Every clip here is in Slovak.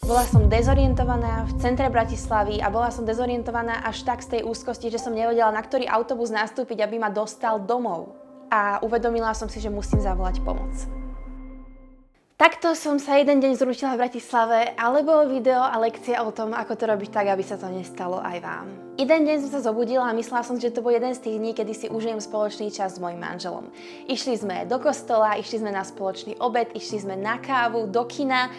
Bola som dezorientovaná v centre Bratislavy a bola som dezorientovaná až tak z tej úzkosti, že som nevedela, na ktorý autobus nastúpiť, aby ma dostal domov. A uvedomila som si, že musím zavolať pomoc. Takto som sa jeden deň zrútila v Bratislave, ale bolo video a lekcia o tom, ako to robiť tak, aby sa to nestalo aj vám. Jeden deň som sa zobudila a myslela som, že to bol jeden z tých dní, kedy si užijem spoločný čas s mojím manželom. Išli sme do kostola, išli sme na spoločný obed, išli sme na kávu, do kina.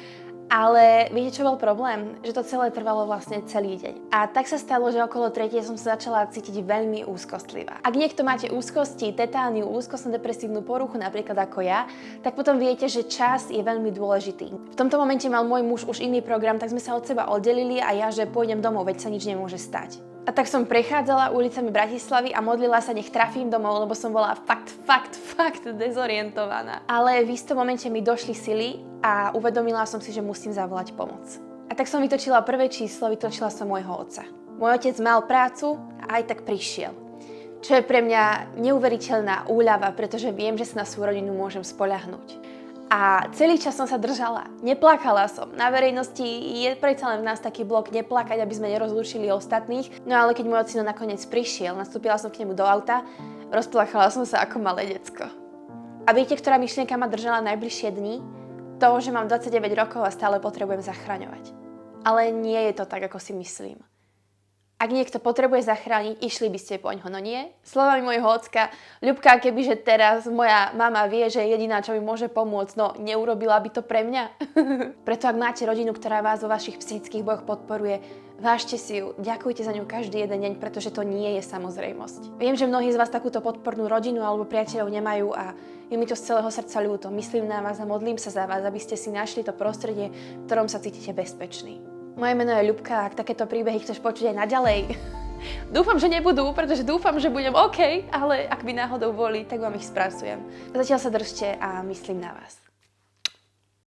Ale viete, čo bol problém? Že to celé trvalo vlastne celý deň. A tak sa stalo, že okolo 3. som sa začala cítiť veľmi úzkostlivá. Ak niekto máte úzkosti, tetániu, úzkostno-depresívnu poruchu, napríklad ako ja, tak potom viete, že čas je veľmi dôležitý. V tomto momente mal môj muž už iný program, tak sme sa od seba oddelili a ja, že pôjdem domov, veď sa nič nemôže stať. A tak som prechádzala ulicami Bratislavy a modlila sa, nech trafím domov, lebo som bola fakt dezorientovaná. Ale v istom momente mi došli sily a uvedomila som si, že musím zavolať pomoc. A tak som vytočila prvé číslo, vytočila som môjho otca. Môj otec mal prácu a aj tak prišiel. Čo je pre mňa neuveriteľná úľava, pretože viem, že sa na svoju rodinu môžem spoľahnúť. A celý čas som sa držala, neplakala som. Na verejnosti je predsa len v nás taký blok neplakať, aby sme nerozlúčili ostatných. No ale keď môj ocino nakoniec prišiel, nastúpila som k nemu do auta, rozplakala som sa ako malé decko. A viete, ktorá myšlienka ma držala najbližšie dni? To, že mám 29 rokov a stále potrebujem zachraňovať. Ale nie je to tak, ako si myslím. Ak niekto potrebuje zachrániť, išli by ste poňho, no nie? Slovami môjho ocka, Ľubka, kebyže teraz moja mama vie, že jediná, čo mi môže pomôcť, no neurobila by to pre mňa. Preto ak máte rodinu, ktorá vás vo vašich psychických bojoch podporuje, vážte si ju, ďakujte za ňu každý jeden deň, pretože to nie je samozrejmosť. Viem, že mnohí z vás takúto podpornú rodinu alebo priateľov nemajú a je mi to z celého srdca ľúto. Myslím na vás a modlím sa za vás, aby ste si našli to prostredie, v ktorom sa cítite bezpečný. Moje meno je Ľubka, ak takéto príbehy chceš počuť aj naďalej. Dúfam, že nebudú, pretože dúfam, že budem OK, ale ak by náhodou boli, tak vám ich spracujem. Zatiaľ sa držte a myslím na vás.